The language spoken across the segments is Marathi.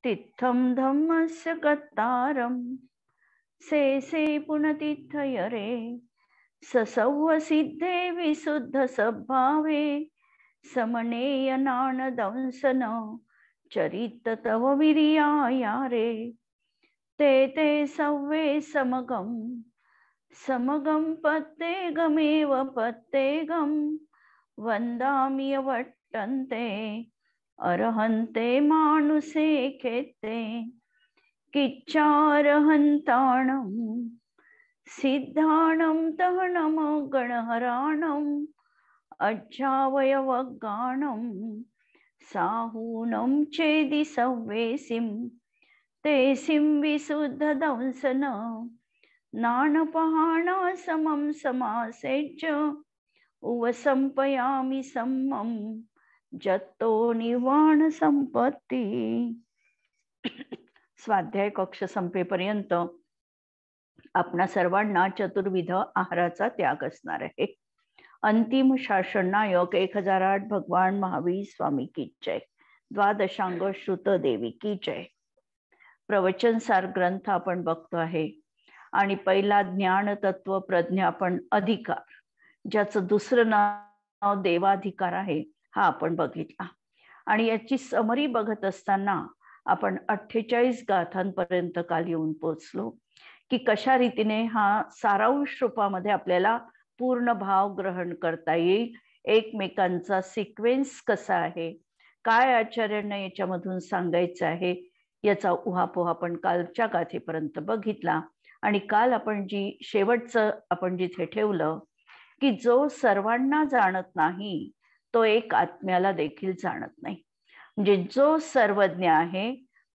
तित्थं धम्मस्य कर्तारं से पुनतिथयरे ससौवसिद्धे विशुद्ध सद्भावे समनेय नानदंसन चरित तव विरियायारे ते सव्वे समगं पत्तेगमेव पत्तेगं वन्दामि वर्तन्ते अर्हन्ते मानुषे खेते किच्चार्हन्ताणं सिद्धाणं तहनं गणहराणं अज्जावयवगाणं साहूनं चेदि सव्वेसिं तेसिं विशुद्धदंसन नानपहाणा समं समासेज्य उवसंपयामि सम्मं जत्तो निर्वाण संपत्ती। स्वाध्याय कक्ष संपेपर्यंत आपणा सर्वांना चतुर्विध आहाराचा त्याग असणार आहे। अंतिम शासन नायक 1008 भगवान महावीर स्वामी की जय। द्वादशांग श्रुत देवी की जय। प्रवचन सार ग्रंथ आपण बघतो आहे आणि पहिला ज्ञान तत्व प्रज्ञा आपण अधिकार, ज्याचं दुसरं नाव देवाधिकार आहे, हा आपण बघितला। आणि याची समरी बघत असताना आपण 48 गाथांपर्यंत काल येऊन पोहोचलो की कशा रीतीने हा सारांश रूपामध्ये आपल्याला पूर्ण भाव ग्रहण करता येईल, एकमेकांचा सिक्वेन्स कसा आहे, काय आचार्यांना याच्यामधून सांगायचं आहे, याचा उहापोह आपण कालच्या गाथेपर्यंत बघितला। आणि काल आपण शेवटचं आपण जिथे ठेवलं की जो सर्वांना जाणत नाही तो एक आत्म्याला देखील जाणत नाही। म्हणजे जो सर्वज्ञ आहे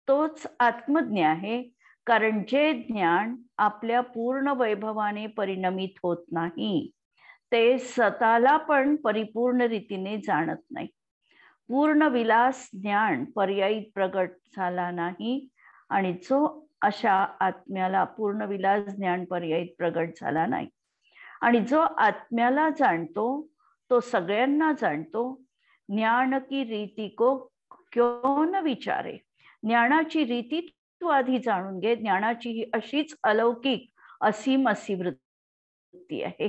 तोच आत्मज्ञ आहे, कारण जे ज्ञान आपल्या पूर्ण वैभवाने परिणमित होत नाही ते स्वतःला पण परिपूर्ण रीतीने जाणत नाही। पूर्ण विलास ज्ञान पर्यायी प्रगट झाला नाही आणि जो अशा आत्म्याला पूर्ण विलास ज्ञान पर्यायी प्रगट झाला नाही आणि जो आत्म्याला जाणतो तो सगळ्यांना जाणतो। ज्ञान की रीति को क्यों न विचारे, ज्ञानाची रीती तू आधी जाणून घे। ज्ञानाची ही अशीच अलौकिक असीम अशी वृत्ती आहे।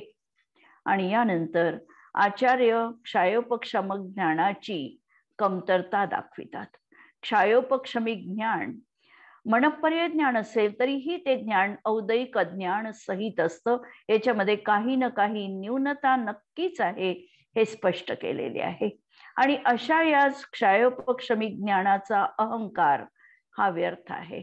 आणि यानंतर आचार्य क्षायोपक्षमक ज्ञानाची कमतरता दाखवितात। क्षायोपक्षमिक ज्ञान मनपर्यय ज्ञान असेल तरीही ते ज्ञान औदैक अज्ञान सहित असतं, याच्यामध्ये काही ना काही न्यूनता नक्कीच आहे हे स्पष्ट केलेले आहे। आणि अशा या क्षायोपक्षमिक ज्ञानाचा अहंकार हा व्यर्थ आहे।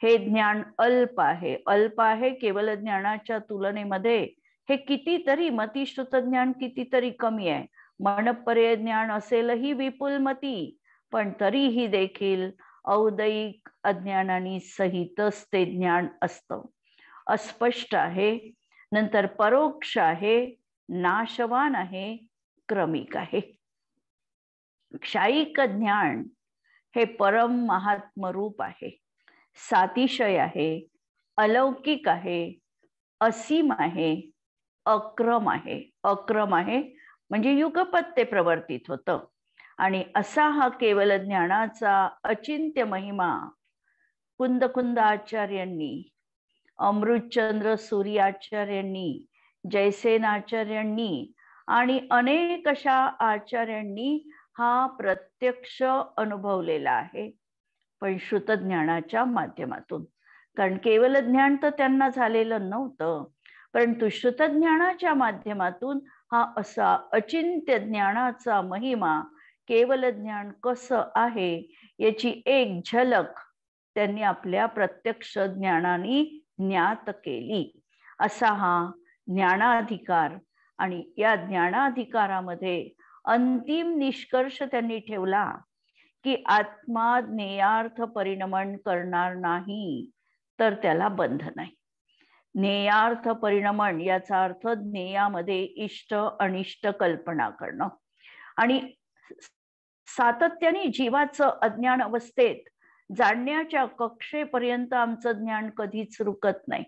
हे ज्ञान अल्प आहे, अल्प आहे केवळ ज्ञानाच्या तुलनेमध्ये हे कितीतरी मतिश्रुत ज्ञान कितीतरी कमी आहे। मनपर्यय ज्ञान असेलही विपुल मती, पण तरीही देखील औदैक अज्ञानाने सहितच ते ज्ञान असतं, अस्पष्ट आहे, नंतर परोक्ष आहे, नाशवान आहे, क्रमिक आहे। क्षायिक ज्ञान हे परम महात्म रूप आहे, सातिशय आहे, अलौकिक आहे, असीम आहे, अक्रम आहे। अक्रम आहे म्हणजे युगपत ते प्रवर्तित होतं। आणि असा हा केवल ज्ञानाचा अचिंत्य महिमा कुंद आचार्यांनी, अमृतचंद्र सूर्याचार्यांनी, जयसेनाचार्यांनी आणि अनेक अशा आचार्यांनी हा प्रत्यक्ष अनुभवलेला आहे, पण श्रुतज्ञानाच्या माध्यमातून। कारण केवल ज्ञान तर त्यांना झालेलं नव्हतं, परंतु श्रुतज्ञानाच्या माध्यमातून हा असा अचिंत्य ज्ञानाचा महिमा, केवल ज्ञान कसं आहे याची एक झलक त्यांनी आपल्या प्रत्यक्ष ज्ञानाने ज्ञात केली। असा हा ज्ञानाधिकार, आणि या ज्ञानाधिकारामध्ये अंतिम निष्कर्ष त्यांनी ठेवला की आत्मा ज्ञेयार्थ परिणमन करणार नाही तर त्याला बंध नाही। ज्ञेयार्थ परिणमन याचा अर्थ ज्ञेयामध्ये इष्ट अनिष्ट कल्पना करणं। आणि सातत्याने जीवाचं अज्ञान अवस्थेत जाणण्याच्या कक्षेपर्यंत आमचं ज्ञान कधीच रुकत नाही।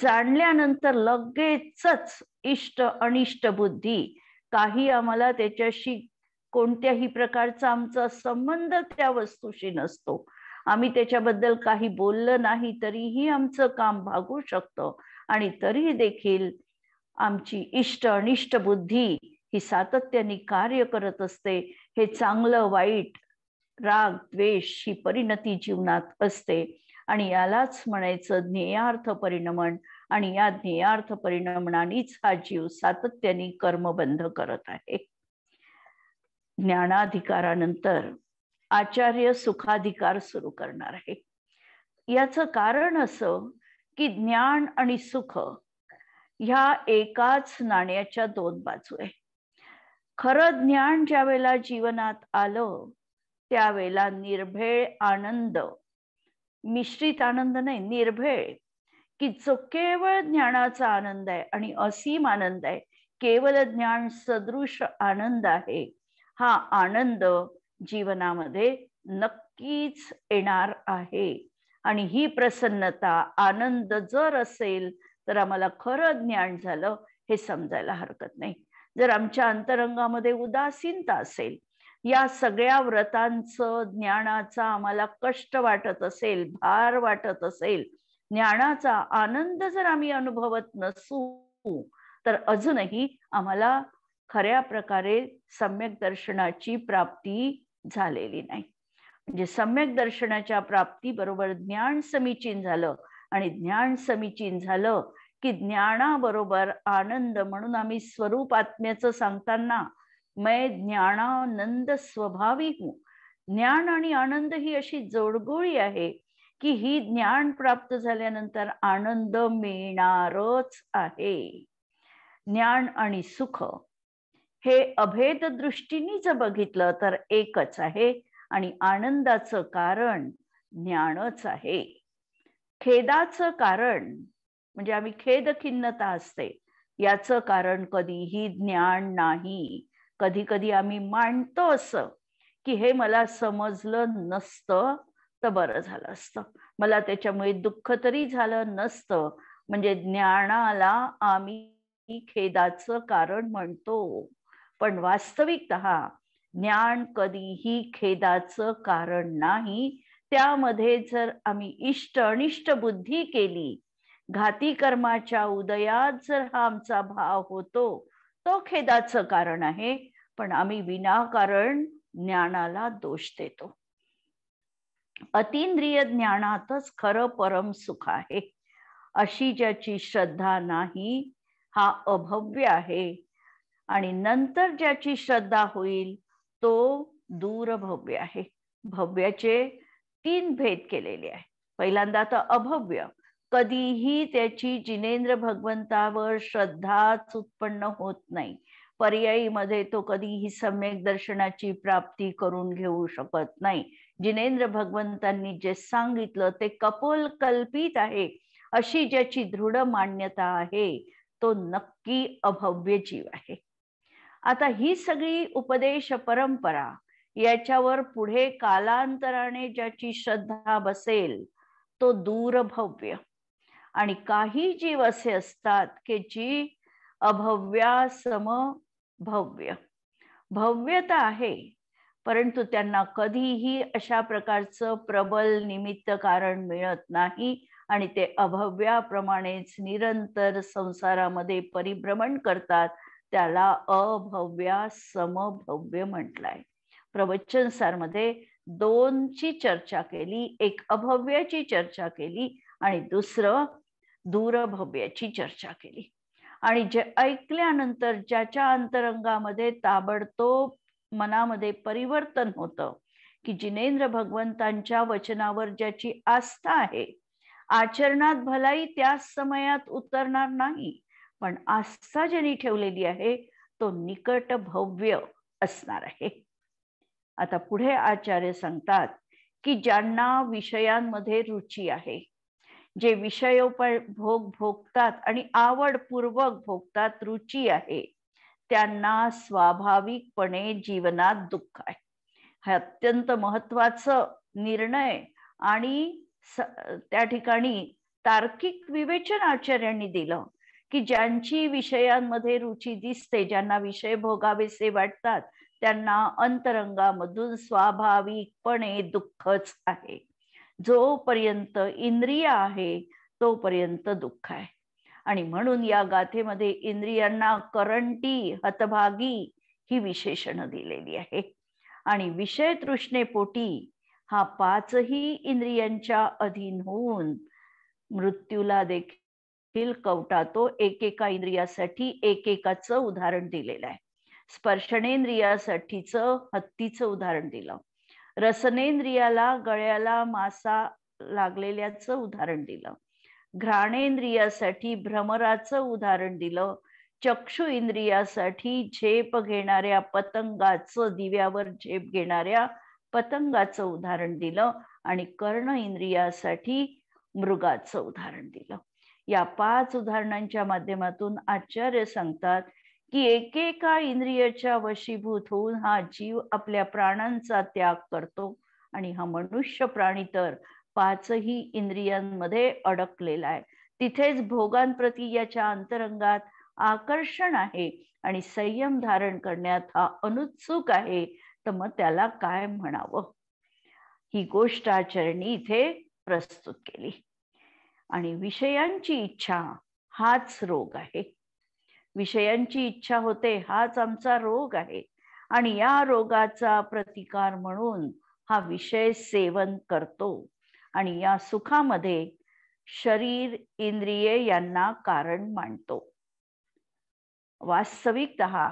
जाणल्यानंतर लगेचच इष्ट अनिष्ट बुद्धी, काही आम्हाला त्याच्याशी कोणत्याही प्रकारचा आमचा संबंध त्या वस्तूशी नसतो, आम्ही त्याच्याबद्दल काही बोललं नाही तरीही आमचं काम भागू शकतं, आणि तरी देखील आमची इष्ट अनिष्ट बुद्धी ही सातत्याने कार्य करत असते. हे चांगलं वाईट, राग द्वेष ही परिणती जीवनात असते, आणि यालाच म्हणायचं ज्ञेयार्थ परिणमन. आणि या ज्ञेयार्थ परिणमनानेच हा जीव सातत्याने कर्मबंध करत आहे. ज्ञानाधिकारानंतर आचार्य सुखाधिकार सुरू करणार आहे. याचं कारण असं की ज्ञान आणि सुख ह्या एकाच नाण्याच्या दोन बाजू आहे. खरं ज्ञान ज्या वेळेला जीवनात आलं त्यावेळेला निर्भेळ आनंद, मिश्रित आनंद नाही, निर्भेळ, की जो केवळ ज्ञानाचा आनंद आहे आणि असीम आनंद आहे, केवळ ज्ञान सदृश आनंद आहे, हा आनंद जीवनामध्ये नक्कीच येणार आहे. आणि ही प्रसन्नता, आनंद जर असेल तर आम्हाला खरं ज्ञान झालं हे समजायला हरकत नाही. जर आमच्या अंतरंगामध्ये उदासीनता असेल, या सगळ्या व्रतांचं ज्ञानाचा आम्हाला कष्ट वाटत असेल, भार वाटत असेल, ज्ञानाचा आनंद जर आम्ही अनुभवत नसू तर अजूनही आम्हाला खऱ्या प्रकारे सम्यक दर्शनाची प्राप्ती झालेली नाही. म्हणजे सम्यक दर्शनाच्या प्राप्ती बरोबर ज्ञान समीचीन झालं, आणि ज्ञान समीचीन झालं की ज्ञानाबरोबर आनंद. म्हणून आम्ही स्वरूप आत्म्याचं सांगताना मैं ज्ञानानंद स्वभावी हूं. ज्ञान आणि आनंद ही अशी जोडगोळी आहे की ही ज्ञान प्राप्त झाल्यानंतर आनंद मिळणारच आहे. ज्ञान आणि सुख हे अभेद दृष्टीने जर बघितलं तर एकच आहे, आणि आनंदाचं कारण ज्ञानच आहे. खेदाचं कारण म्हणजे आम्ही खेद खिन्नता असते, याचं कारण कधीही ज्ञान नाही. कधी कधी आम्ही मांडतो असं की हे मला समजलं नसतं तर बरं झालं असतं, मला त्याच्यामुळे दुःख तरी झालं नसतं. म्हणजे ज्ञानाला आम्ही खेदाचं कारण म्हणतो, पण वास्तविकतः ज्ञान कधीही खेदाचं कारण नाही. त्यामध्ये जर आम्ही इष्ट अनिष्ट बुद्धी केली, घाती कर्माच्या उदयात जर हा आमचा भाव होतो, तो खेदाचं कारण आहे. पण आम्ही विनाकारण ज्ञानाला दोष देतो. अतींद्रिय ज्ञानातच खरं परम सुख आहे. अशी ज्याची श्रद्धा नाही हा अभव्य आहे, आणि नंतर ज्याची श्रद्धा होईल तो दूरभव्य आहे. भव्याचे 3 भेद केलेले आहे. पहिल्यांदा तर अभव्य, कधीही त्याची जिनेंद्र भगवंतावर श्रद्धाच उत्पन्न होत नाही. पर्यायीमध्ये तो कधीही सम्यक दर्शनाची प्राप्ती करून घेऊ शकत नाही. जिनेंद्र भगवंतांनी जे सांगितलं ते कपोल कल्पित आहे अशी ज्याची दृढ मान्यता आहे तो नक्की अभव्य जीव आहे. आता ही सगळी उपदेश परंपरा याच्यावर पुढे कालांतराने ज्याची श्रद्धा बसेल तो दूरभव्य. आणि काही जीव असे असतात की जी अभव्यासम भव्य, भव्यता आहे परंतु त्यांना कधीही अशा प्रकारचं प्रबल निमित्त कारण मिळत नाही, आणि ते अभव्याप्रमाणेच निरंतर संसारामध्ये परिभ्रमण करतात. त्याला अभव्या समभव्य म्हटलंय. प्रवचन सारमध्ये 2ची चर्चा केली, एक अभव्याची चर्चा केली आणि दुसरं दूरभव्याची चर्चा केली. आणि जे ऐकल्यानंतर ज्याच्या अंतरंगामध्ये ताबडतोब मनामध्ये परिवर्तन होतं की जिनेंद्र भगवंतांच्या वचनावर ज्याची आस्था आहे, आचरणात भलाई त्याच समयात उतरणार नाही, पण आस्था ज्यांनी ठेवलेली आहे तो निकट भव्य असणार आहे. आता पुढे आचार्य सांगतात की ज्यांना विषयांमध्ये रुची आहे, जे विषयोपभोग भोगतात आणि आवडपूर्वक भोगतात, रुची आहे, त्यांना स्वाभाविकपणे जीवनात दुःख आहे. हा अत्यंत महत्वाचं निर्णय आणि त्या ठिकाणी तार्किक विवेचन आचार्यांनी दिलं की ज्यांची विषयांमध्ये रुची दिसते, ज्यांना विषय भोगावेसे वाटतात, त्यांना अंतरंगामधून स्वाभाविकपणे दुःखच आहे. जोपर्यंत इंद्रिय आहे तोपर्यंत दुःख आहे. आणि म्हणून या गाथेमध्ये इंद्रियांना करंटी, हतभागी ही विशेषणं दिलेली आहे. आणि विषय तृष्णेपोटी हा पाचही इंद्रियांच्या अधीन होऊन मृत्यूला देखील कवटातो. एकेका इंद्रियासाठी एकेकाचं उदाहरण दिलेलं आहे. स्पर्शनेंद्रियासाठीचं हत्तीचं उदाहरण दिलं, रसनेंद्रियाला गळ्याला मासा लागलेल्याचं उदाहरण दिलं, घ्राणेंद्रियासाठी भ्रमराचं उदाहरण दिलं, चक्षु इंद्रियासाठी झेप घेणाऱ्या पतंगाचं, दिव्यावर झेप घेणाऱ्या पतंगाचं उदाहरण दिलं, आणि कर्ण इंद्रियासाठी मृगाचं उदाहरण दिलं. या 5 उदाहरणांच्या माध्यमातून आचार्य सांगतात की एकेका इंद्रियाच्या वशीभूत होऊन हा जीव आपल्या प्राणांचा त्याग करतो. आणि हा मनुष्य प्राणी तर 5ही इंद्रियांमध्ये अडकलेला आहे. तिथेच भोगांप्रती याच्या अंतरंगात आकर्षण आहे आणि संयम धारण करण्यात हा अनुत्सुक आहे. तर मग त्याला काय म्हणावं, ही गोष्ट आचार्यांनी इथे प्रस्तुत केली. आणि विषयांची इच्छा हाच रोग आहे. विषयांची इच्छा होते हाच आमचा रोग आहे. आणि या रोगाचा प्रतिकार म्हणून हा विषय सेवन करतो. आणि या सुखामध्ये शरीर, इंद्रिये यांना कारण मानतो. वास्तविकतः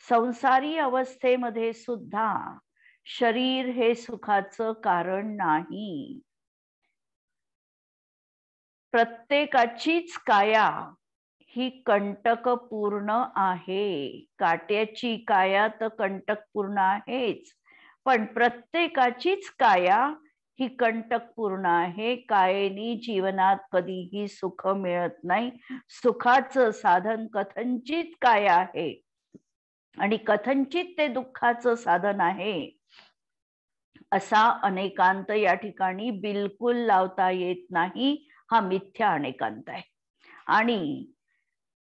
संसारी अवस्थेमध्ये सुद्धा शरीर हे सुखाचं कारण नाही. प्रत्येकाचीच काया ही कंटकपूर्ण आहे. काट्याची काया तर कंटकपूर्ण आहेच, पण प्रत्येकाचीच काया ही कंटकपूर्ण आहे. कायेनी जीवनात कधीही सुख मिळत नाही. सुखाचं साधन कथंचित काया आहे आणि कथंचित ते दुःखाचं साधन आहे. असा अनेकांत या ठिकाणी बिलकुल लावता येत नाही. हा मिथ्या अनेकांत आहे. आणि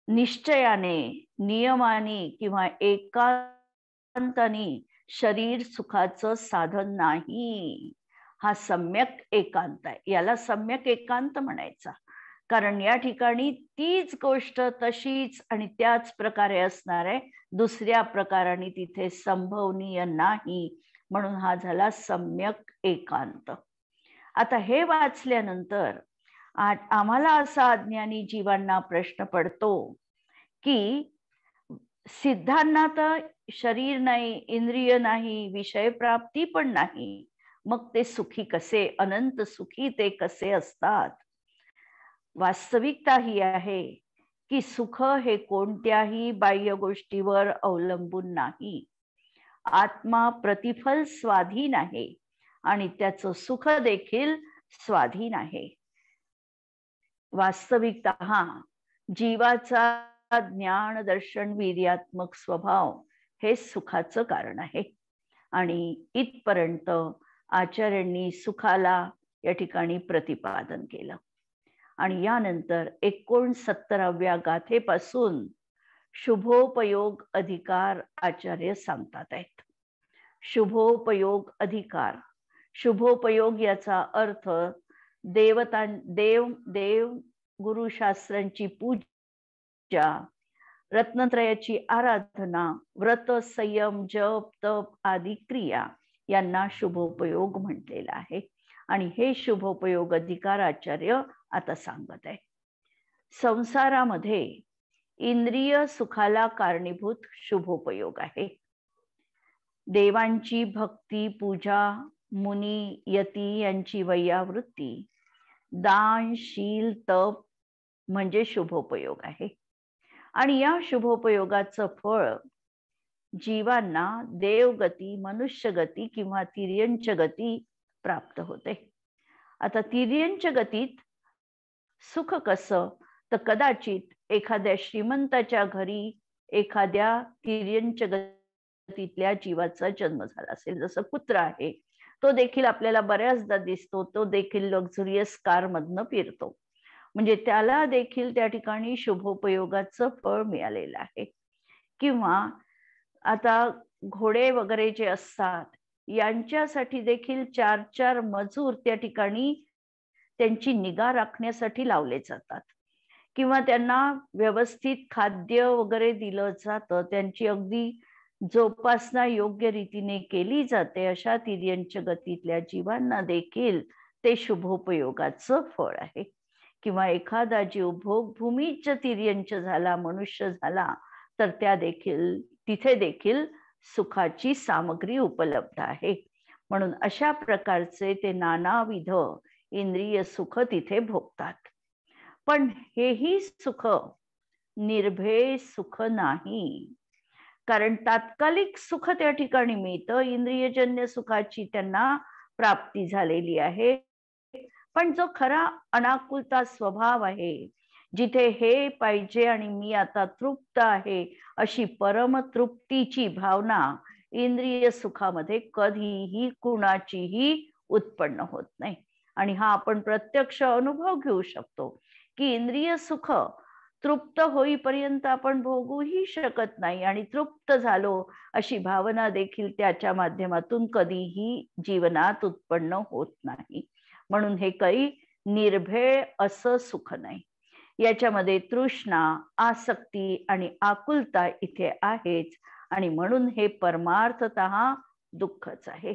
निश्चयाने, नियमाने किंवा एकांताने शरीर सुखाचं साधन नाही. हा सम्यक एकांत आहे. याला सम्यक एकांत म्हणायचा, कारण या ठिकाणी तीच गोष्ट तशीच आणि त्याच प्रकारे असणार आहे. दुसऱ्या प्रकाराने तिथे संभवनीय नाही. म्हणून हा झाला सम्यक एकांत. आता हे वाचल्यानंतर आम्हाला असा अज्ञानी जीवांना प्रश्न पडतो की सिद्धांना तर शरीर नाही, इंद्रिय नाही, विषय प्राप्ती पण नाही, मग ते सुखी कसे, अनंत सुखी ते कसे असतात? वास्तविकता ही आहे की सुख हे कोणत्याही बाह्य गोष्टीवर अवलंबून नाही. आत्मा प्रतिफल स्वाधीन आहे आणि त्याचं सुख देखील स्वाधीन आहे. वास्तविकतः जीवाचा ज्ञान, दर्शन, वीर्यात्मक स्वभाव हे सुखाचं कारण आहे. आणि इथपर्यंत आचार्यांनी सुखाला या ठिकाणी प्रतिपादन केलं. आणि यानंतर 69व्या गाथेपासून शुभोपयोग अधिकार आचार्य सांगतात आहेत. शुभोपयोग अधिकार, शुभोपयोग याचा अर्थ देव गुरुशास्त्रांची पूजा, रत्नत्रयाची आराधना, व्रत, संयम, जप, तप आदी क्रिया यांना शुभोपयोग म्हटलेलं आहे. आणि हे शुभोपयोग अधिकार आचार्य आता सांगत आहे. संसारामध्ये इंद्रिय सुखाला कारणीभूत शुभोपयोग आहे. देवांची भक्ती, पूजा, मुनी, यती यांची वैयावृत्ती, दान, शील, तप म्हणजे शुभोपयोग आहे. आणि या शुभोपयोगाचं फळ जीवांना देवगती, मनुष्यगती किंवा तिर्यंच गती प्राप्त होते. आता तिर्यंच गतीत सुख कसं, तर कदाचित एखाद्या श्रीमंताच्या घरी एखाद्या तिर्यंच गतीतल्या जीवाचा जन्म झाला असेल. जसं कुत्रा आहे, तो देखील आपल्याला बऱ्याचदा दिसतो, तो देखील लक्झुरियस कार मधनं फिरतो, म्हणजे त्याला देखील त्या ठिकाणी शुभोपयोगाचं फळ मिळालेलं आहे. किंवा आता घोडे वगैरे जे असतात यांच्यासाठी देखील 4-4 मजूर त्या ठिकाणी त्यांची निगा राखण्यासाठी लावले जातात किंवा त्यांना व्यवस्थित खाद्य वगैरे दिलं जातं, त्यांची अगदी जोपासना योग्य रीतीने केली जाते. अशा तिर्यंच गतीतल्या जीवांना देखील ते शुभोपयोगाचं फळ आहे. किंवा एखादा जीव भोगभूमीच तिर्यंच झाला, मनुष्य झाला, तर तिथे देखील सुखाची सामग्री उपलब्ध आहे. म्हणून अशा प्रकारचे ते नानाविध इंद्रिय सुख तिथे भोगतात. पण हेही सुख निर्भय सुख नाही, कारण तात्कालिक सुख त्या ठिकाणी मिळतं, इंद्रियजन्य सुखाची त्यांना प्राप्ती झालेली आहे. पण जो खरा अनाकुलता स्वभाव आहे, जिथे हे पाहिजे आणि मी आता तृप्त आहे अशी परमतृप्तीची भावना इंद्रिय सुखामध्ये कधीही कुणाचीही उत्पन्न होत नाही. आणि हा आपण प्रत्यक्ष अनुभव घेऊ शकतो की इंद्रिय सुख तृप्त होईपर्यंत आपण भोगूही शकत नाही आणि तृप्त झालो अशी भावना देखील त्याच्या माध्यमातून कधीही जीवनात उत्पन्न होत नाही. म्हणून हे काही निर्भय असं सुख नाही. याच्यामध्ये तृष्णा, आसक्ती आणि आकुलता इथे आहेच आणि म्हणून हे परमार्थतः दुःखच आहे.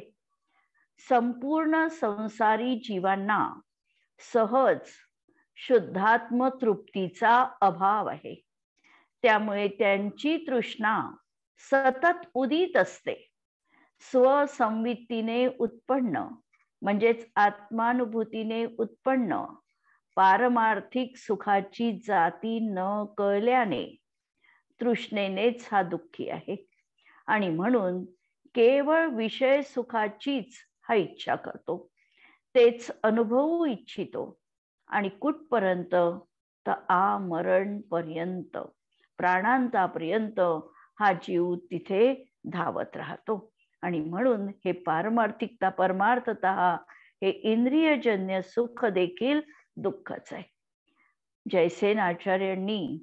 संपूर्ण संसारी जीवांना सहज शुद्धात्म तृप्तीचा अभाव आहे. त्यामुळे त्यांची तृष्णा सतत उदित असते. स्वसंवित्तीने उत्पन्न म्हणजेच आत्मानुभूतीने उत्पन्न पारमार्थिक सुखाची जाती न कळल्याने तृष्णेनेच हा दुःखी आहे. आणि म्हणून केवळ विषय सुखाचीच हा इच्छा करतो, तेच अनुभवू इच्छितो आणि कुठपर्यंत तर आमरण पर्यंत, प्राणांतापर्यंत हा जीव तिथे धावत राहतो. आणि म्हणून हे पारमार्थिकता परमार्थतः हे इंद्रियजन्य सुख देखील दुःखच आहे. जयसेन आचार्यांनी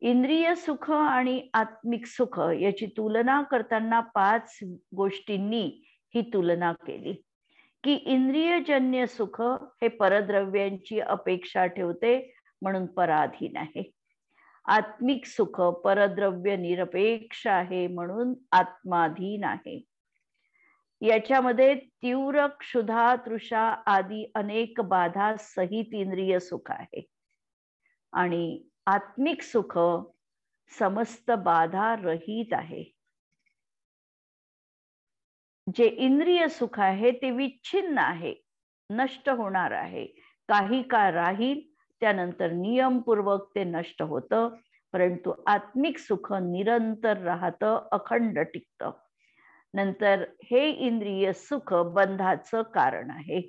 इंद्रिय सुख आणि आत्मिक सुख याची तुलना करताना 5 गोष्टींनी ही तुलना केली की इंद्रियजन्य सुख हे परद्रव्यांची अपेक्षा ठेवते म्हणून पराधीन आहे. आत्मिक सुख परद्रव्य निरपेक्ष आहे म्हणून आत्माधीन आहे. याच्यामध्ये तीव्र क्षुधा, तृषा आदी अनेक बाधा सहित इंद्रिय सुख आहे आणि आत्मिक सुख समस्त बाधा रहित आहे. जे इंद्रिय सुख आहे ते विच्छिन्न आहे, नष्ट होणार आहे, काही काळ राहील, त्यानंतर नियमपूर्वक ते नष्ट होतं. परंतु आत्मिक सुख निरंतर राहतं, अखंड टिकतं. नंतर हे इंद्रिय सुख बंधाचं कारण आहे.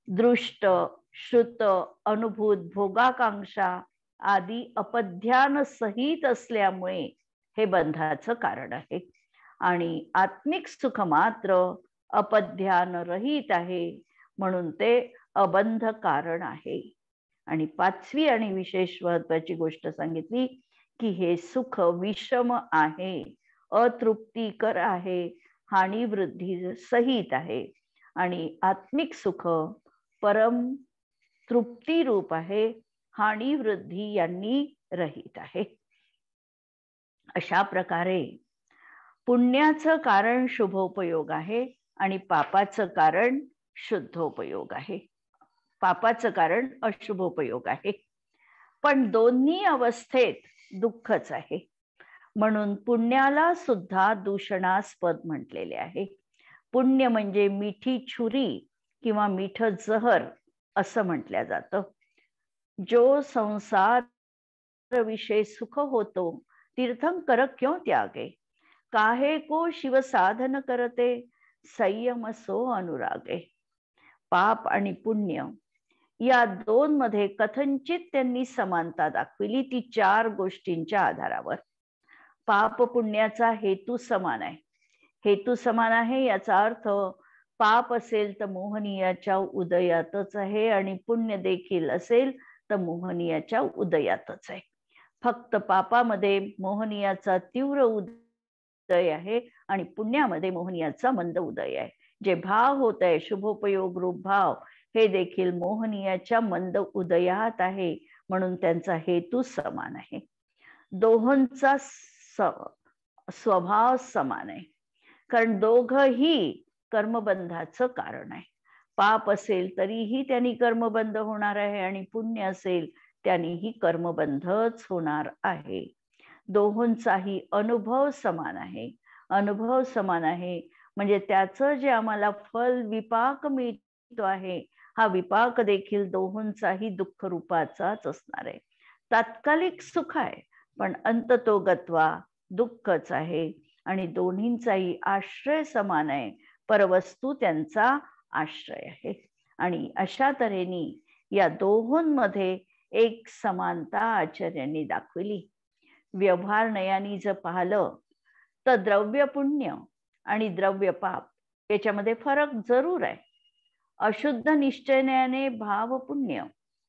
दृष्ट, श्रुत, अनुभूत भोगाकांक्षा आदी अपध्यान सहित असल्यामुळे हे बंधाचं कारण आहे. आणि आत्मिक सुख मात्र अपध्यान रहित आहे म्हणून ते अबंध कारण आहे. आणि 5वी आणि विशेष महत्वाची गोष्ट सांगितली की हे सुख विषम आहे, अतृप्तिकर आहे, हानी वृद्धी सहित आहे. आणि आत्मिक सुख परम तृप्ती रूप आहे, हानी वृद्धी यांनी रहित आहे. अशा प्रकारे पुण्याचं कारण शुभोपयोग आहे आणि पापाचं कारण शुद्धोपयोग आहे, पापाचं कारण अशुभोपयोग आहे. पण दोन्ही अवस्थेत दुःखच आहे. म्हणून पुण्याला सुद्धा दूषणास्पद म्हटलेले आहे. पुण्य म्हणजे मिठी छुरी किंवा मीठ जहर असं म्हटलं जातं. जो संसार विषय सुख होतो तीर्थंकर क्यों त्यागे, काहे को शिव साधन करते, संयम सो अनुरागे. पाप आणि पुण्य या 2 मध्ये कथनचित त्यांनी समानता दाखविली, ती 4 गोष्टींच्या आधारावर. पाप पुण्याचा हेतू समान आहे. हेतू समान आहे याचा अर्थ पाप असेल तर मोहनीयाच्या उदयातच आहे आणि पुण्य देखील असेल तर मोहनीयाच्या उदयातच आहे. फक्त पापामध्ये मोहनीयाचा तीव्र उदय उदय आहे आणि पुण्यामध्ये मोहनीयाचा मंद उदय आहे. जे भाव होत आहे शुभोपयोग रूप भाव हे देखील मोहनीयाच्या मंद उदयात आहे, म्हणून त्यांचा हेतू समान आहे. दोहोंचा स्वभाव समान आहे, कारण दोघही कर्मबंधाचं कारण आहे. पाप असेल तरीही त्यांनी कर्मबंध होणार आहे आणि पुण्य असेल त्यांनीही कर्मबंधच होणार आहे. दोहोंचाही अनुभव समान आहे. अनुभव समान आहे म्हणजे त्याचं जे आम्हाला फल विपाक मिळतो आहे, हा विपाक देखील दोहोंचाही दुःख रूपाचाच असणार आहे. तात्कालिक सुख आहे पण अंततोगत्वा दुःखच आहे आणि दोन्हींचाही आश्रय समान आहे, परवस्तू त्यांचा आश्रय आहे. आणि अशा तऱ्हेने या दोहोंमध्ये एक समानता आचार्यांनी दाखवली. व्यवहार नयानी जर पाहिलं तर द्रव्य पुण्य आणि द्रव्य पाप याच्यामध्ये फरक जरूर आहे. अशुद्ध निश्चयने भाव पुण्य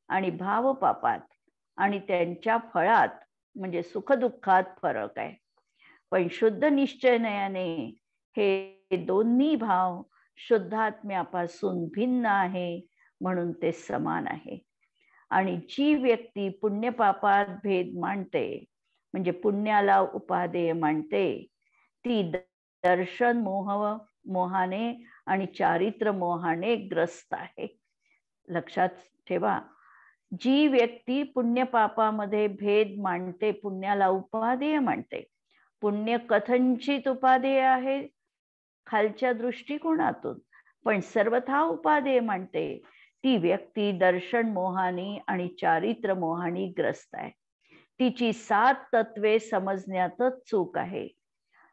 आणि भाव पापात आणि त्यांच्या फळात म्हणजे सुखदुःखात फरक आहे. पण शुद्ध निश्चयने हे दोन्ही भाव शुद्धात्म्यापासून भिन्न आहे, म्हणून ते समान आहे. आणि जी व्यक्ती पुण्य पापात भेद मांडते म्हणजे पुण्याला उपादेय मांडते, ती दर्शन मोहाने आणि चारित्र मोहाने ग्रस्त आहे. लक्षात ठेवा, जी व्यक्ती पुण्य पापामध्ये भेद मांडते, पुण्याला उपादेय मांडते, पुण्य कथंचित उपादेय आहे खालच्या दृष्टिकोनातून, पण सर्वथा उपादेय मांडते, ती व्यक्ती दर्शन मोहानी आणि चारित्र मोहानी ग्रस्त आहे. तिची 7 तत्वे समजण्यातच चूक आहे.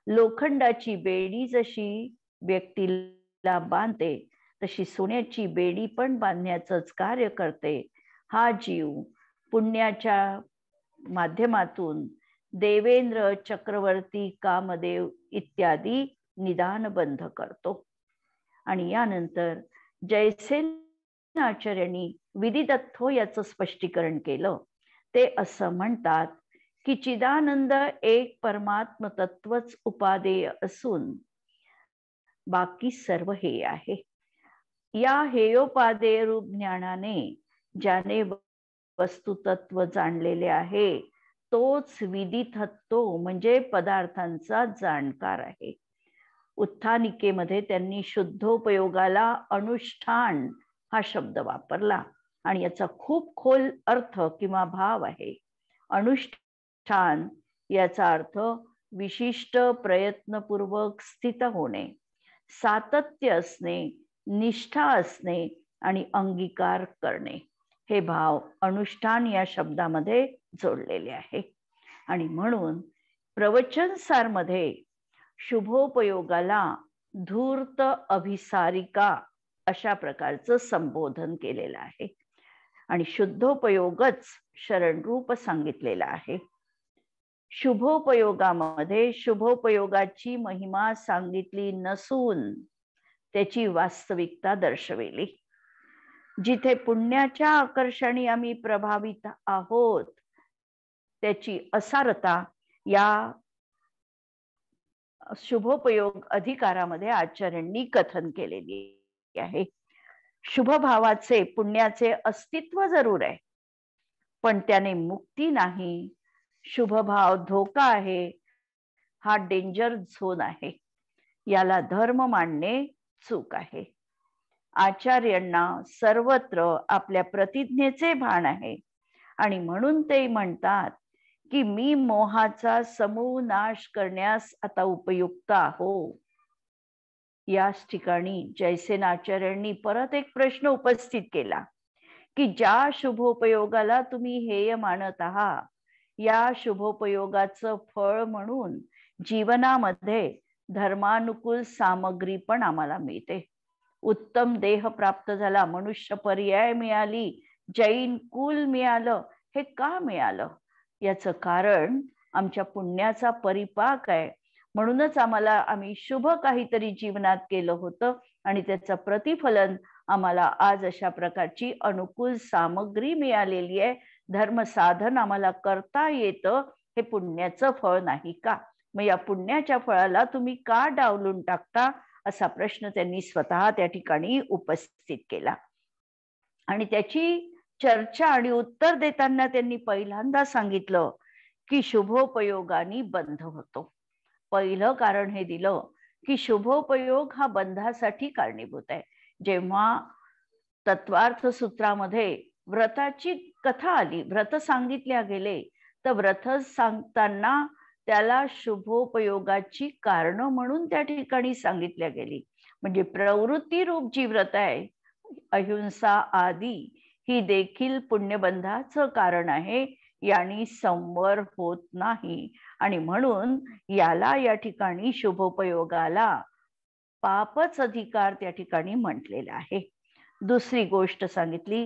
लोखंडाची बेडी जशी व्यक्तीला बांधते तशी सोन्याची बेडी पण बांधण्याचंच कार्य करते. हा जीव पुण्याच्या माध्यमातून देवेंद्र, चक्रवर्ती, कामदेव इत्यादी निदान बंध करतो. आणि यानंतर जयसेन आचार्यांनी विधिदत्तो याचं स्पष्टीकरण केलं. ते असं म्हणतात की चिदानंद एक परमात्म तत्वच उपादेय असून बाकी सर्व हे आहे. या हेयोपादेय रूप ज्ञानाने ज्याने वस्तुतत्व जाणलेले आहे तोच विदितत्तो म्हणजे पदार्थांचा जाणकार आहे. उत्थानिकेमध्ये त्यांनी शुद्धोपयोगाला अनुष्ठान हा शब्द वापरला आणि याचा खूप खोल अर्थ किंवा भाव आहे. अनुष्ठान याचा अर्थ विशिष्ट प्रयत्नपूर्वक स्थित होणे, सातत्य असणे, निष्ठा असणे आणि अंगीकार करणे, हे भाव अनुष्ठान या शब्दामध्ये जोडलेले आहे. आणि म्हणून प्रवचनसारमध्ये शुभोपयोगाला धूर्त अभिसारिका अशा प्रकारचं संबोधन केलेलं आहे आणि शुद्धोपयोगच शरणरूप सांगितलेला आहे. शुभोपयोगामध्ये शुभोपयोगाची महिमा सांगितली नसून त्याची वास्तविकता दर्शविली. जिथे पुण्याच्या आकर्षणी आम्ही प्रभावित आहोत त्याची असारता या शुभोपयोग अधिकारामध्ये आचार्यांनी कथन केलेली आहे. शुभभावाचे पुण्याचे अस्तित्व जरूर आहे पण त्याने मुक्ती नाही. शुभभाव धोका आहे, हा डेंजर झोन आहे. याला धर्म मानणे चूक आहे. आचार्यांना सर्वत्र आपल्या प्रतिज्ञेचे भान आहे आणि म्हणून ते म्हणतात की मी मोहाचा समूळ नाश करण्यास आता उपयुक्त आहो. याच ठिकाणी जयसेन आचार्यांनी परत एक प्रश्न उपस्थित केला की ज्या शुभोपयोगाला तुम्ही हेय मानत आहात या शुभोपयोगाचं फळ म्हणून जीवनामध्ये धर्मानुकूल सामग्री पण आम्हाला मिळते. उत्तम देह प्राप्त झाला, मनुष्य पर्याय मिळाली, जैन कुल मिळालं. हे का मिळालं? याचं कारण आमच्या पुण्याचा परिपाक आहे. म्हणूनच आम्ही शुभ काहीतरी जीवनात केलं होतं आणि त्याचं प्रतिफलन आम्हाला आज अशा प्रकारची अनुकूल सामग्री मिळालेली आहे. धर्म साधन आम्हाला करता येतं, हे पुण्याचं फळ नाही का? मग या पुण्याच्या फळाला तुम्ही का डावलून टाकता, असा प्रश्न त्यांनी स्वतः त्या ठिकाणी उपस्थित केला. आणि त्याची चर्चा आणि उत्तर देताना त्यांनी पहिल्यांदा सांगितलं की शुभोपयोगाने बंध होतो. पहिलं कारण हे दिलं की शुभोपयोग हा बंधासाठी कारणीभूत आहे. जेव्हा तत्वार्थ सूत्रामध्ये व्रताची कथा आली, व्रत सांगितल्या गेले, तर व्रत सांगताना त्याला शुभोपयोगाची कारण म्हणून त्या ठिकाणी सांगितल्या गेली. म्हणजे प्रवृत्ती रूप जी व्रत आहे, अहिंसा आदी, ही देखील पुण्यबंधाचं कारण आहे. यानी संवर होत नाही आणि म्हणून याला या ठिकाणी शुभोपयोगाला पापच अधिकार त्या ठिकाणी म्हटलेला आहे. दुसरी गोष्ट सांगितली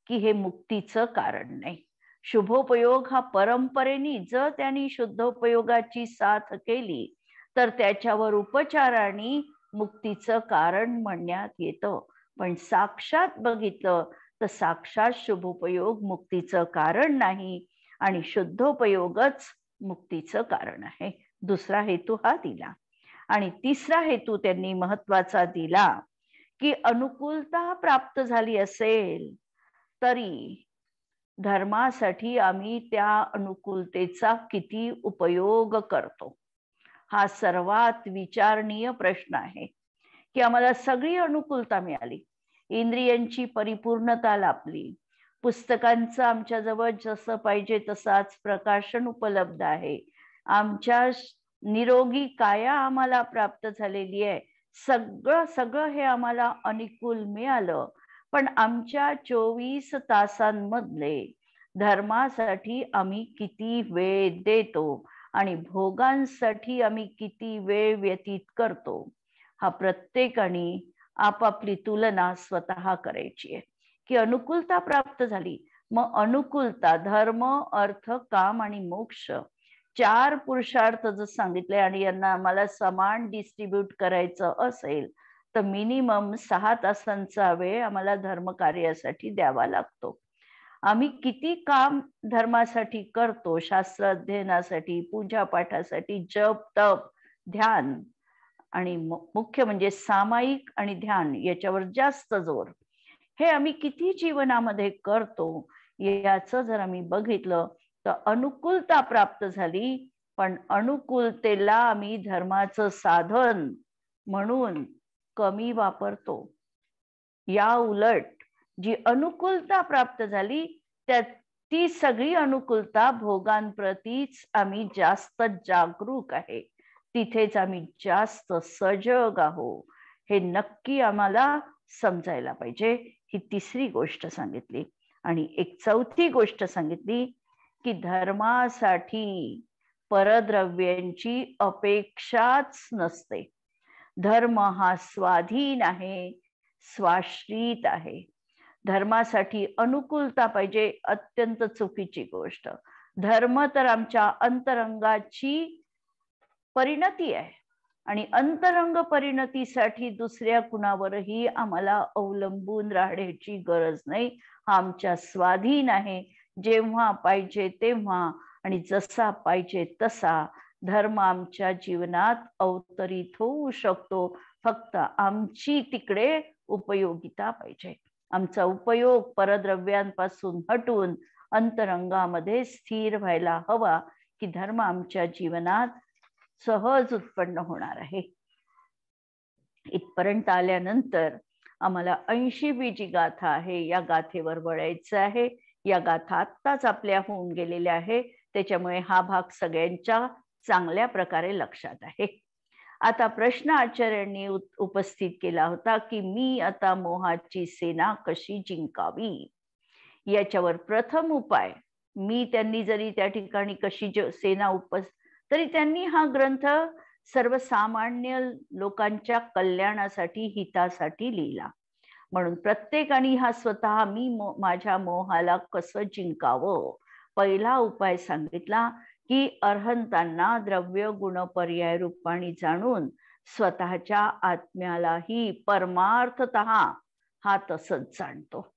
की हे मुक्तीचं कारण नाही. शुभोपयोग हा परंपरेने जर त्यांनी शुद्धोपयोगाची साथ केली तर त्याच्यावर उपचाराने मुक्तीचं कारण म्हणण्यात येतं. पण साक्षात बघितलं तर साक्षात शुभोपयोग मुक्तीचं कारण नाही आणि शुद्धोपयोगच मुक्तीचं कारण आहे. दुसरा हेतू हा दिला. आणि तिसरा हेतू त्यांनी महत्वाचा दिला की अनुकूलता प्राप्त झाली असेल तरी धर्मासाठी आम्ही त्या अनुकूलतेचा किती उपयोग करतो, हा सर्वात विचारणीय प्रश्न आहे. की आम्हाला सगळी अनुकूलता मिळाली, इंद्रियांची परिपूर्णता लाभली, पुस्तकांचं आमच्याजवळ जसं पाहिजे तसाच प्रकाशन उपलब्ध आहे, आमच्या निरोगी काया आम्हाला प्राप्त झालेली आहे, सगळं हे आम्हाला अनुकूल मिळालं. पण आमच्या 24 तासांमधले धर्मासाठी आम्ही किती वेळ देतो आणि भोगांसाठी आम्ही किती वेळ व्यतीत करतो, हा प्रत्येकाने आपापली तुलना स्वतः करायची आहे. की अनुकूलता प्राप्त झाली, मग अनुकूलता धर्म, अर्थ, काम आणि मोक्ष 4 पुरुषार्थ जर सांगितले आणि यांना आम्हाला समान डिस्ट्रीब्यूट करायचं असेल तर मिनिमम 6 तासांचा वेळ आम्हाला धर्म कार्यासाठी द्यावा लागतो. आम्ही किती काम धर्मासाठी करतो, शास्त्र अध्ययनासाठी, पूजा पाठासाठी, जप तप ध्यान आणि मुख्य म्हणजे सामायिक आणि ध्यान याच्यावर जास्त जोर, हे आम्ही किती जीवनामध्ये करतो याचं जर आम्ही बघितलं तर अनुकूलता प्राप्त झाली, पण अनुकूलतेला आम्ही धर्माचं साधन म्हणून कमी वापरतो. या उलट जी अनुकूलता प्राप्त झाली त्या ती सगळी अनुकूलता भोगांप्रतीच आम्ही जास्त जागरूक आहे, तिथेच आम्ही जास्त सजग आहोत, हे नक्की आम्हाला समजायला पाहिजे. ही तिसरी गोष्ट सांगितली. आणि एक चौथी गोष्ट सांगितली की धर्मासाठी परद्रव्यांची अपेक्षाच नसते. धर्म हा स्वाधीन आहे, स्वाश्रित आहे. धर्मासाठी अनुकूलता पाहिजे, अत्यंत चुकीची गोष्ट. धर्म तर आमच्या अंतरंगाची परिणती आहे आणि अंतरंग परिणतीसाठी दुसऱ्या कुणावरही आम्हाला अवलंबून राहण्याची गरज नाही. हा आमच्या स्वाधीन आहे. जेव्हा पाहिजे तेव्हा आणि जसा पाहिजे तसा धर्म आमच्या जीवनात अवतरित होऊ शकतो. फक्त आमची तिकडे उपयोगिता पाहिजे. आमचा उपयोग परद्रव्यांपासून हटून अंतरंगामध्ये स्थिर व्हायला हवा की धर्म आमच्या जीवनात सहज उत्पन्न होणार आहे. इथपर्यंत आल्यानंतर आम्हाला 80वी जी गाथा आहे या गाथेवर वळायचं आहे. या गाथा आत्ताच आपल्या होऊन गेलेल्या आहे, त्याच्यामुळे हा भाग सगळ्यांच्या चांगल्या प्रकारे लक्षात आहे. आता प्रश्न आचार्यांनी उपस्थित केला होता की मी आता मोहाची सेना कशी जिंकावी. याच्यावर प्रथम उपाय मी त्यांनी जरी त्या ठिकाणी कशी सेना तरी त्यांनी हा ग्रंथ सर्वसामान्य लोकांच्या कल्याणासाठी, हितासाठी लिहिला. म्हणून प्रत्येकाने हा स्वतः मी माझ्या मोहाला कसं जिंकावं, पहिला उपाय सांगितला की अरहंतांना द्रव्य गुण पर्याय रूपाने जाणून स्वतःच्या आत्म्यालाही परमार्थतः हा तसंच जाणतो.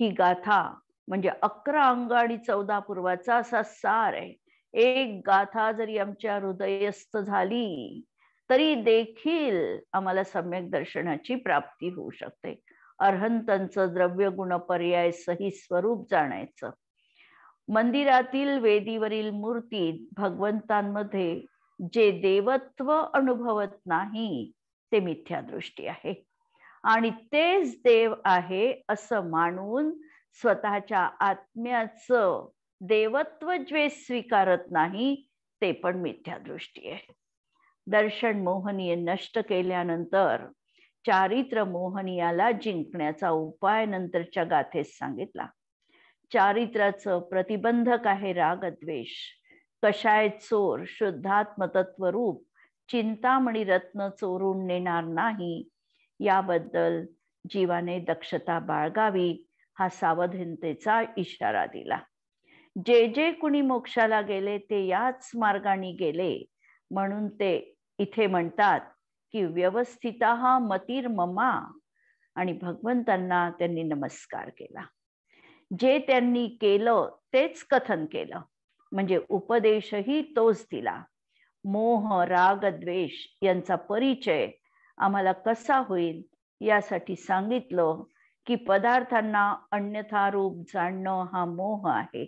ही गाथा म्हणजे 11 अंग आणि 14 पूर्वाचा असा सार आहे एक गाथा जरी आमच्या हृदयस्थ झाली तरी देखील आम्हाला सम्यक दर्शनाची प्राप्ती होऊ शकते. अरहंतांचं द्रव्य गुण पर्याय सहित स्वरूप जाणायचं. मंदिरातील वेदीवरील मूर्तीत भगवंतांमध्ये जे देवत्व अनुभवत नाही ते मिथ्यादृष्टी आहे आणि तेच देव आहे असं मानून स्वतःच्या आत्म्याचं देवत्व जे स्वीकारत नाही ते पण मिथ्यादृष्टी आहे. दर्शन मोहनीय नष्ट केल्यानंतर चारित्र मोहनीयाला जिंकण्याचा उपाय नंतरच्या गाथेत सांगितला. चारित्राचं प्रतिबंधक आहे रागद्वेष. कशाय चोर शुद्धात्मतत्व रूप चिंतामणी रत्न चोरून नेणार नाही याबद्दल जीवाने दक्षता बाळगावी हा सावधानतेचा इशारा दिला. जे जे कुणी मोक्षाला गेले ते याच मार्गाने गेले म्हणून ते इथे म्हणतात की व्यवस्थितः मतिर्ममा आणि भगवंतांना त्यांनी नमस्कार केला. जे त्यांनी केलं तेच कथन केलं म्हणजे उपदेशही तोच दिला. मोह राग द्वेष यांचा परिचय आम्हाला कसा होईल यासाठी सांगितलं की पदार्थांना अन्यथा रूप जाणणं हा मोह आहे.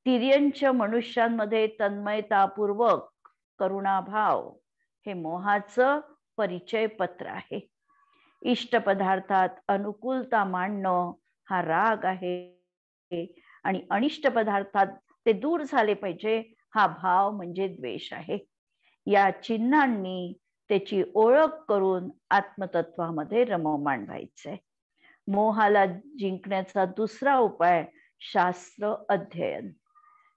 तिर्यंच मनुष्यांमध्ये तन्मयतापूर्वक करुणाभाव हे मोहाचं परिचय पत्र आहे. इष्ट पदार्थात अनुकूलता मांडणं हा राग आहे आणि अनिष्ट पदार्थात ते दूर झाले पाहिजे हा भाव म्हणजे द्वेष आहे. या चिन्हांनी त्याची ओळख करून आत्मतत्वामध्ये रममाण व्हायचंय. मोहाला जिंकण्याचा दुसरा उपाय शास्त्र अध्ययन.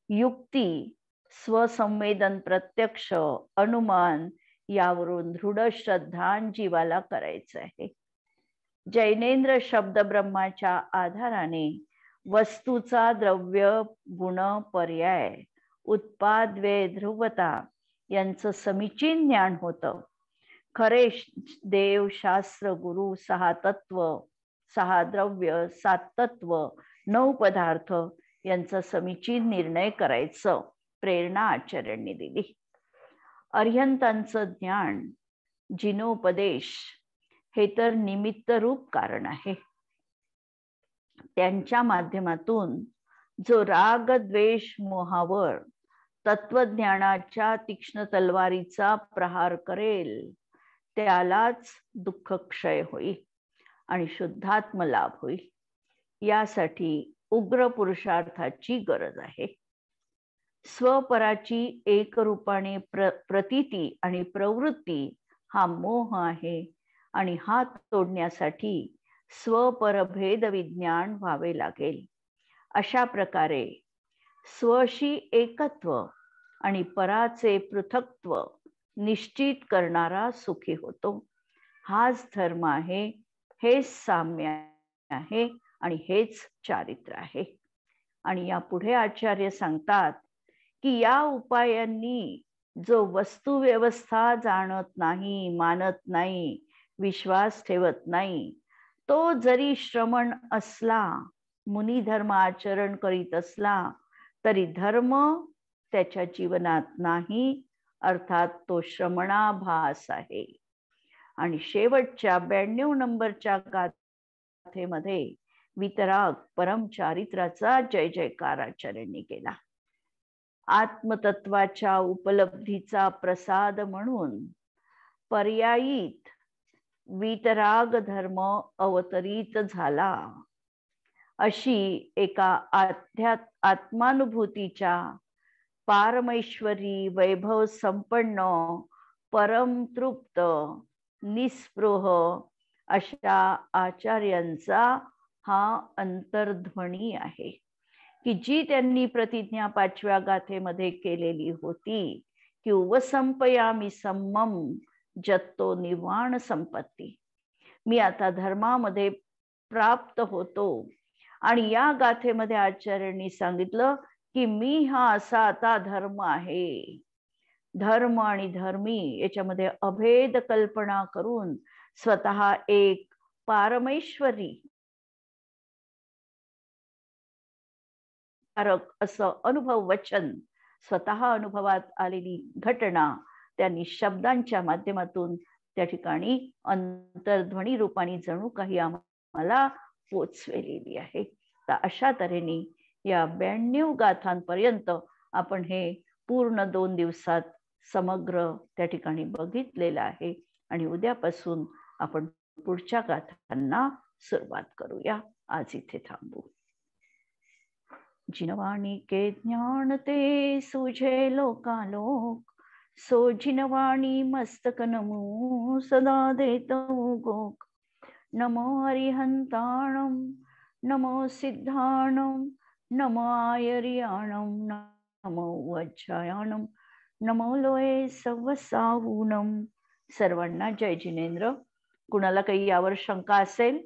युक्ती स्वसंवेदन प्रत्यक्ष अनुमान यावरून दृढ श्रद्धा जीवाला करायचं आहे. जैनेंद्र शब्द ब्रह्माच्या आधाराने वस्तूचा द्रव्य गुण पर्याय उत्पाद व्यय ध्रुवता यांचं समीचीन ज्ञान होतं. खरे देव शास्त्र गुरु 6 तत्व 6 द्रव्य 7 तत्व 9 पदार्थ यांचा समीचीन निर्णय करायचं प्रेरणा आचार्यांनी दिली. अर्हंतांचं ज्ञान जिनोपदेश हे तर निमित्त रूप कारण आहे. त्यांच्या माध्यमातून जो राग द्वेष मोहावर तत्वज्ञानाच्या तीक्ष्ण तलवारीचा प्रहार करेल त्यालाच दुःख क्षय होईल आणि शुद्धात्म लाभ होईल. यासाठी उग्र पुरुषार्थाची गरज आहे. स्वपराची एकरूपाने प्रतीती आणि प्रवृत्ती हा मोह आहे आणि हा तोडण्यासाठी स्वपरभेद विज्ञान व्हावे लागेल. अशा प्रकारे स्वशी एकत्व आणि पराचे पृथक्त्व निश्चित करणारा सुखी होतो. हाच धर्म आहे, हेच साम्य आहे आणि हेच चारित्र आहे. आणि या पुढे आचार्य सांगतात की या उपायांनी जो वस्तू व्यवस्था जाणत नाही, मानत नाही, विश्वास ठेवत नाही तो जरी श्रमण असला, मुनी धर्म आचरण करीत असला तरी धर्म त्याच्या जीवनात नाही, अर्थात तो श्रमणाभास आहे. आणि शेवटच्या 92 नंबरच्या गाथेमध्ये वितराग परमचारित्राचा जय जयकार आचार्यांनी केला. आत्मतत्वाच्या उपलब्धीचा प्रसाद म्हणून पर्यायीत वितराग धर्म अवतरित झाला. अशी एका आत्मानुभूतीच्या पारमेश्वरी वैभव संपन्न परमतृप्त निस्पृह अशा आचार्यांचा हा अंतर्ध्वनी आहे की जी त्यांनी प्रतिज्ञा 5व्या गाथेमध्ये केलेली होती की उपसंपयामी सम्मम जत्तो निर्वाण संपत्ती. मी आता धर्मामध्ये प्राप्त होतो आणि या गाथेमध्ये आचार्यांनी सांगितलं की मी हा असा आता धर्म आहे. धर्म आणि धर्मी याच्यामध्ये अभेद कल्पना करून स्वतः एक पारमेश्वरी असं अनुभव वचन स्वतः अनुभवात आलेली घटना त्यांनी शब्दांच्या माध्यमातून त्या ठिकाणी अंतर्ध्वनी रूपाने जणू काही आम्हाला पोचवलेली आहे. तर अशा तऱ्हेने या 92 गाथांपर्यंत आपण हे पूर्ण 2 दिवसात समग्र त्या ठिकाणी बघितलेलं आहे. आणि उद्यापासून आपण पुढच्या गाथांना सुरुवात करूया. आज इथे थांबू. जिनवाणी के ज्ञान ते सुझे लोकालोक, सो जिनवाणी मस्तक नमो सदा देतो गोक. नमो अरिहंताणम, नमो सिद्धाणम, नमो आयर्याणम, नमो वज्रायाणम, नमो लोये सवसावूनम. सर्वांना जय जिनेंद्र. कुणाला काही यावर शंका असेल